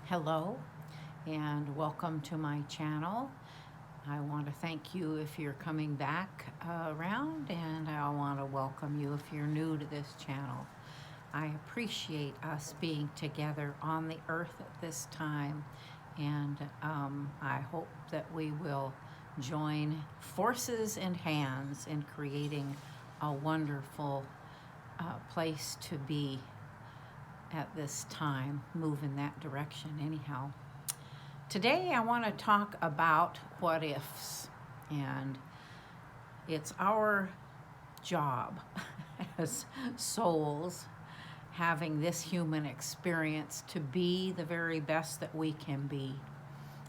Hello and welcome to my channel. I want to thank you if you're coming back around, and I want to welcome you if you're new to this channel. I appreciate us being together on the earth at this time, and I hope that we will join forces and hands in creating a wonderful place to be at this time. Move in that direction anyhow. Today I want to talk about what ifs, and it's our job as souls having this human experience to be the very best that we can be.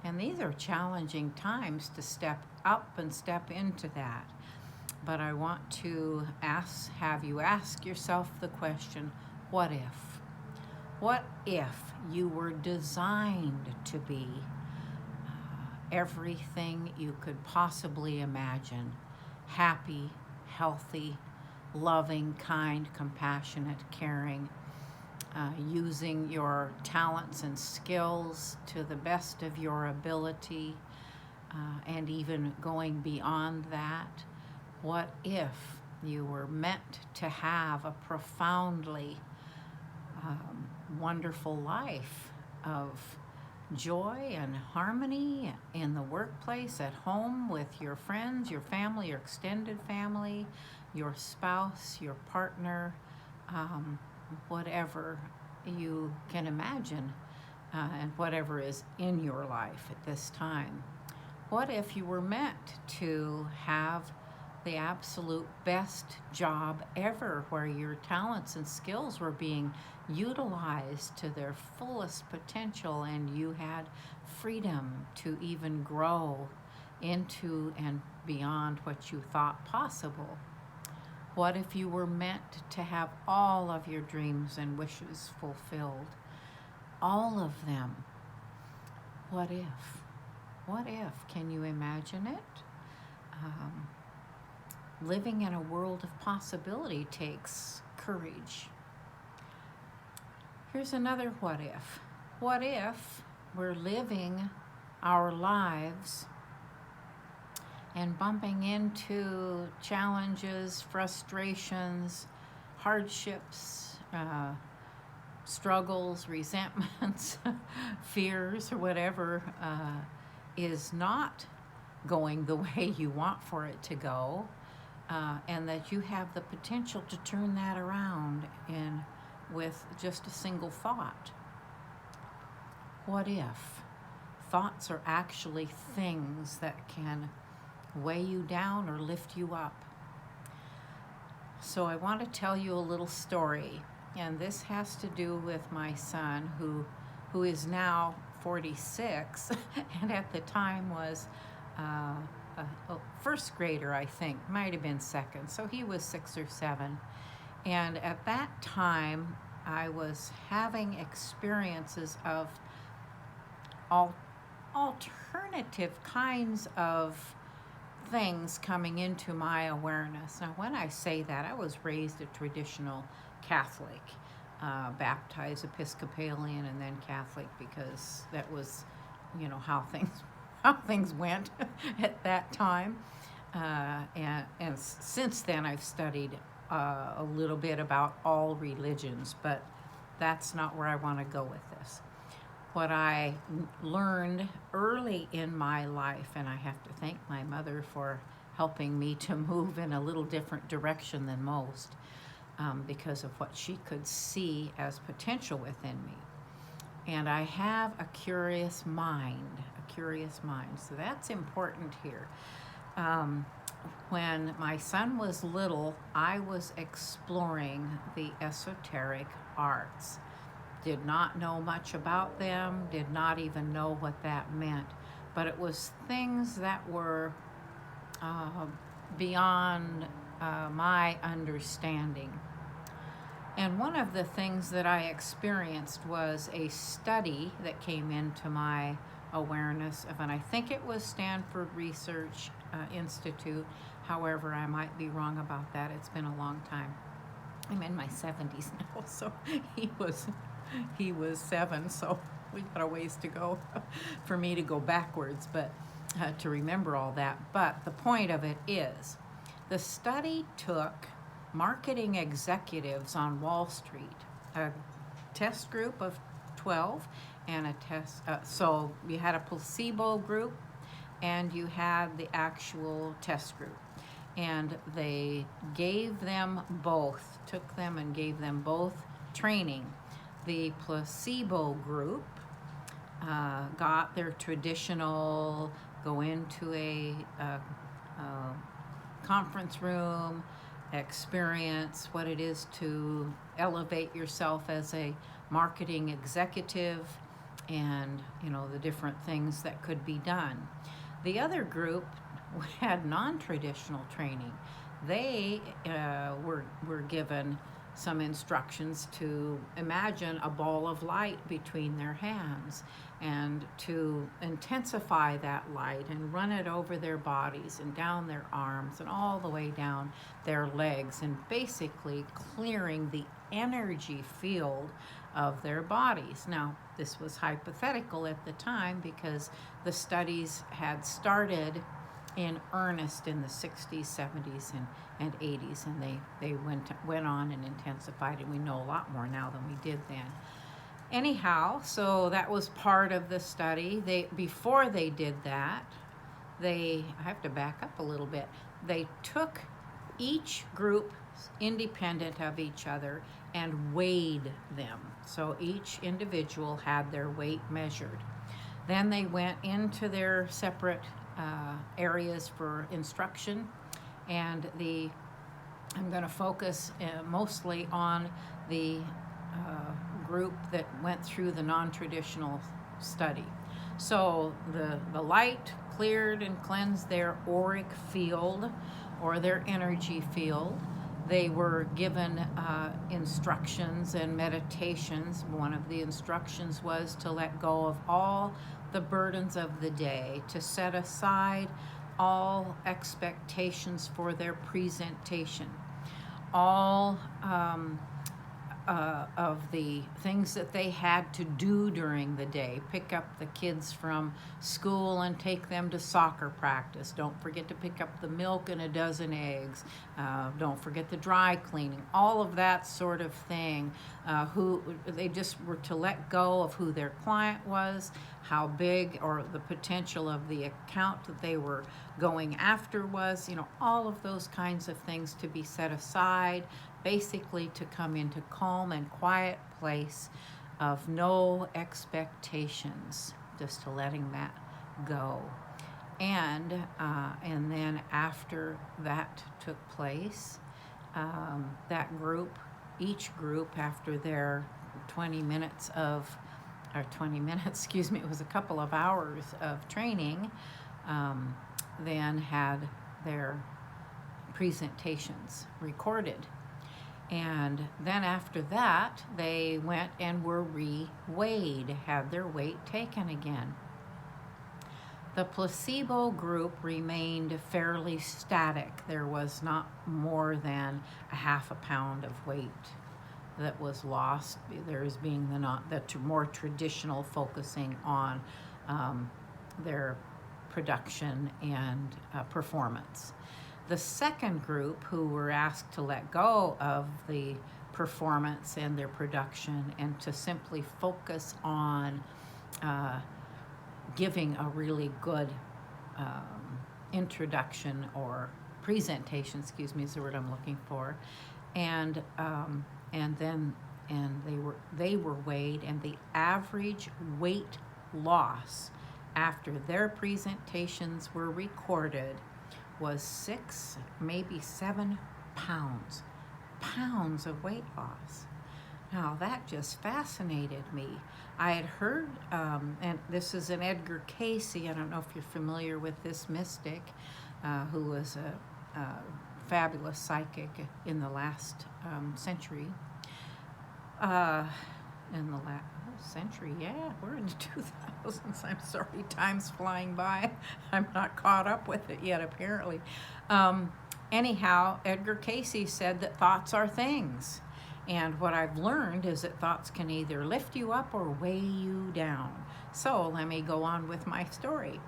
And these are challenging times to step up and step into that. But I want to have you ask yourself the question, what if? What if you were designed to be everything you could possibly imagine? Happy, healthy, loving, kind, compassionate, caring, using your talents and skills to the best of your ability, and even going beyond that. What if you were meant to have a profoundly wonderful life of joy and harmony in the workplace, at home, with your friends, your family, your extended family, your spouse, your partner, whatever you can imagine, and whatever is in your life at this time? What if you were meant to have the absolute best job ever, where your talents and skills were being utilized to their fullest potential, and you had freedom to even grow into and beyond what you thought possible? What if you were meant to have all of your dreams and wishes fulfilled? All of them. What if? What if? Can you imagine it? Living in a world of possibility takes courage. Here's another what if. What if we're living our lives and bumping into challenges, frustrations, hardships, struggles, resentments, fears, or whatever is not going the way you want for it to go, and that you have the potential to turn that around with just a single thought. What if? Thoughts are actually things that can weigh you down or lift you up. So I want to tell you a little story, and this has to do with my son who is now 46 and at the time was a first grader, I think, might have been second, so he was 6 or 7. And at that time I was having experiences of alternative kinds of things coming into my awareness. Now, when I say that, I was raised a traditional Catholic, baptized Episcopalian and then Catholic, because that was, how things went at that time. And since then, I've studied a little bit about all religions, but that's not where I want to go with this. What I learned early in my life, and I have to thank my mother for helping me to move in a little different direction than most, because of what she could see as potential within me. And I have a curious mind, so that's important here. When my son was little, I was exploring the esoteric arts. Did not know much about them, did not even know what that meant, but it was things that were beyond my understanding. And one of the things that I experienced was a study that came into my awareness of, and I think it was Stanford Research Institute. However, I might be wrong about that. It's been a long time. I'm in my 70s now, so he was 7, so we've got a ways to go for me to go backwards, but to remember all that. But the point of it is, the study took marketing executives on Wall Street, a test group of 12 and a test, so you had a placebo group and you had the actual test group. And they gave them both, took them and gave them both training. The placebo group got their traditional, go into a conference room, experience what it is to elevate yourself as a marketing executive, and the different things that could be done. The other group had non-traditional training. They were given some instructions to imagine a ball of light between their hands and to intensify that light and run it over their bodies and down their arms and all the way down their legs, and basically clearing the energy field of their bodies. Now, this was hypothetical at the time because the studies had started in earnest in the 60s, 70s, and 80s, and they went on and intensified, and we know a lot more now than we did then. Anyhow, so that was part of the study. Before they did that, I have to back up a little bit. They took each group independent of each other and weighed them. So each individual had their weight measured. Then they went into their separate areas for instruction, and I'm going to focus mostly on the group that went through the non-traditional study. So the light cleared and cleansed their auric field or their energy field. They were given instructions and meditations. One of the instructions was to let go of all the burdens of the day, to set aside all expectations for their presentation, all of the things that they had to do during the day. Pick up the kids from school and take them to soccer practice. Don't forget to pick up the milk and a dozen eggs. Don't forget the dry cleaning. All of that sort of thing. They just were to let go of who their client was, how big or the potential of the account that they were going after was, all of those kinds of things to be set aside, basically to come into calm and quiet place of no expectations, just to letting that go. And then after that took place, each group after their 20 minutes, it was a couple of hours of training, then had their presentations recorded. And then after that, they went and were re-weighed, had their weight taken again. The placebo group remained fairly static. There was not more than a half a pound of weight that was lost. Theirs being the more traditional, focusing on their production and performance. The second group, who were asked to let go of the performance and their production and to simply focus on giving a really good introduction or presentation, is the word I'm looking for, and they were weighed, and the average weight loss after their presentations were recorded was 6, maybe 7 pounds of weight loss. Now that just fascinated me. I had heard, and this is an Edgar Cayce, I don't know if you're familiar with this mystic, who was a fabulous psychic in the last century. In the last century, we're in the 2000s. I'm sorry, time's flying by. I'm not caught up with it yet, apparently. Anyhow, Edgar Cayce said that thoughts are things. And what I've learned is that thoughts can either lift you up or weigh you down. So let me go on with my story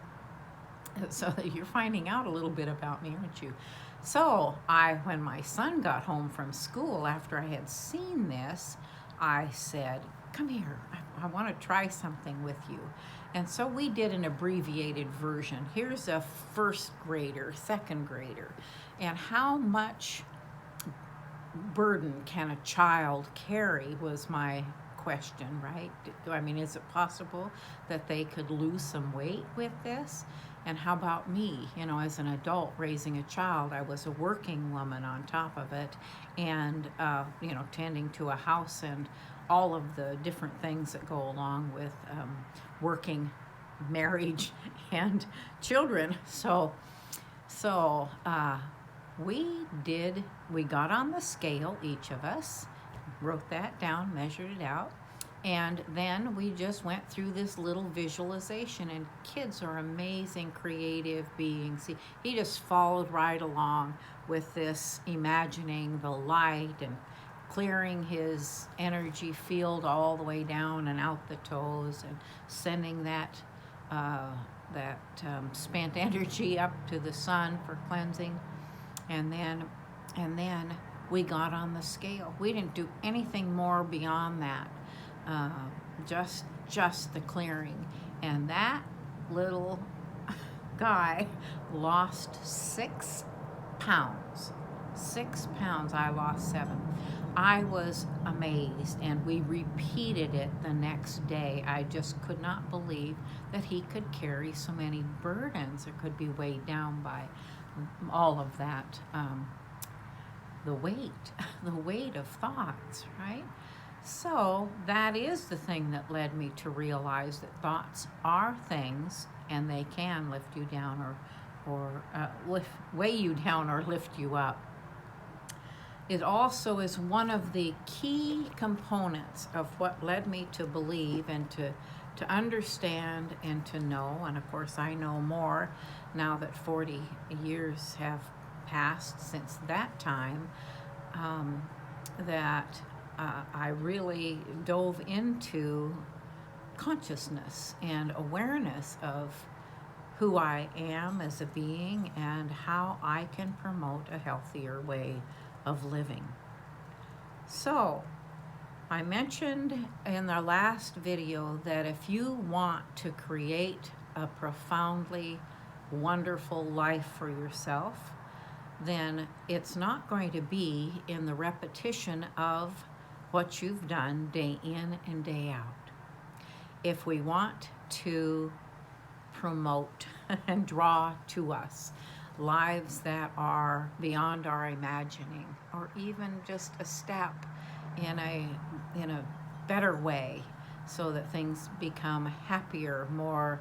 so that you're finding out a little bit about me, aren't you? So when my son got home from school after I had seen this, I said, come here, I want to try something with you. And so we did an abbreviated version. Here's a first grader, second grader, and how much burden can a child carry was my question, right? I mean, is it possible that they could lose some weight with this? And how about me? You know, as an adult raising a child, I was a working woman on top of it, and you know, tending to a house and all of the different things that go along with working, marriage, and children. So we got on the scale, each of us, wrote that down, measured it out, and then we just went through this little visualization. And kids are amazing, creative beings. He just followed right along with this, imagining the light and clearing his energy field all the way down and out the toes, and sending that spent energy up to the sun for cleansing. And then we got on the scale. We didn't do anything more beyond that. Just the clearing. And that little guy lost 6 pounds. 6 pounds. I lost 7. I was amazed, and we repeated it the next day. I just could not believe that he could carry so many burdens or could be weighed down by all of that, the weight of thoughts, right? So that is the thing that led me to realize that thoughts are things, and they can lift you down or weigh you down or lift you up. It also is one of the key components of what led me to believe and to understand and to know. And of course, I know more now that 40 years have passed since that time, that I really dove into consciousness and awareness of who I am as a being and how I can promote a healthier way of living. So I mentioned in the last video that if you want to create a profoundly wonderful life for yourself, then it's not going to be in the repetition of what you've done day in and day out. If we want to promote and draw to us lives that are beyond our imagining, or even just a step in a better way, so that things become happier, more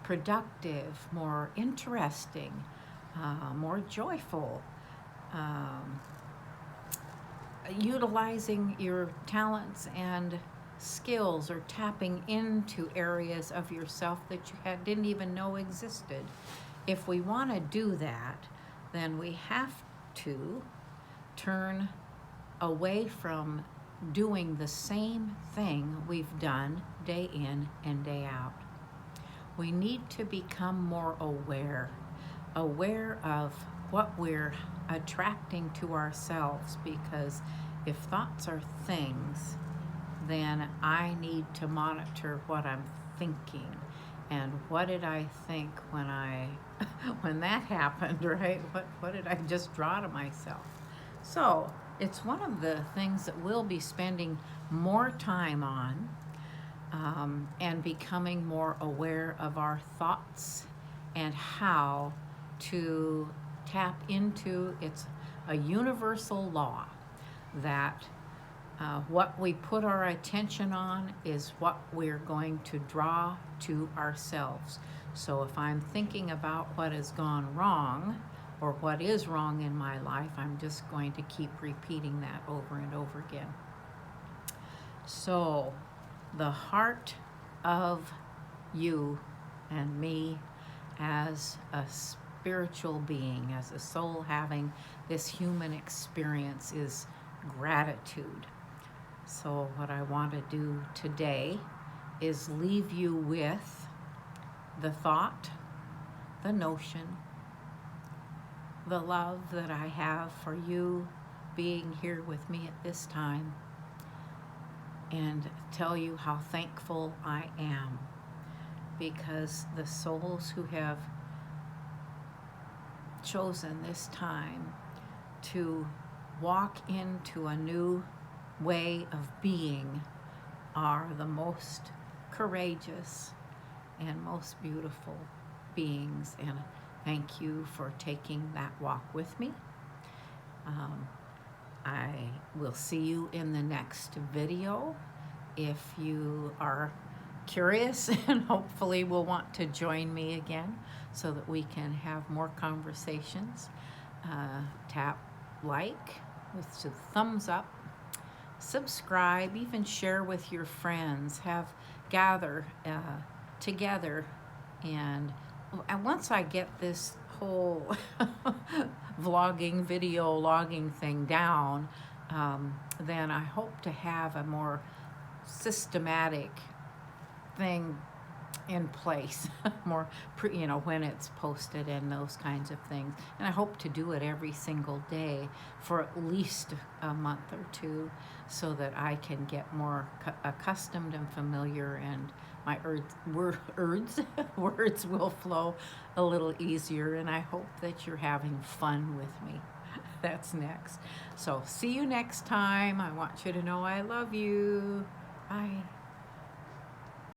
productive, more interesting, more joyful, utilizing your talents and skills, or tapping into areas of yourself that you didn't even know existed. If we want to do that, then we have to turn away from doing the same thing we've done day in and day out. We need to become more aware of what we're attracting to ourselves, because if thoughts are things, then I need to monitor what I'm thinking. And what did I think when that happened, right? What did I just draw to myself? So it's one of the things that we'll be spending more time on, and becoming more aware of our thoughts and how to tap into. It's a universal law that what we put our attention on is what we're going to draw to ourselves. So if I'm thinking about what has gone wrong or what is wrong in my life, I'm just going to keep repeating that over and over again. So the heart of you and me as a spiritual being, as a soul having this human experience, is gratitude. So what I want to do today is leave you with the thought, the notion, the love that I have for you being here with me at this time, and tell you how thankful I am, because the souls who have chosen this time to walk into a new way of being are the most courageous and most beautiful beings, and thank you for taking that walk with me. I will see you in the next video. If you are curious and hopefully will want to join me again so that we can have more conversations, tap like with the thumbs up, subscribe, even share with your friends, gather together, and once I get this whole vlogging, video logging thing down, then I hope to have a more systematic thing in place, more, when it's posted and those kinds of things. And I hope to do it every single day for at least a month or two, so that I can get more accustomed and familiar, and my words will flow a little easier, and I hope that you're having fun with me. That's next. So see you next time. I want you to know I love you. Bye.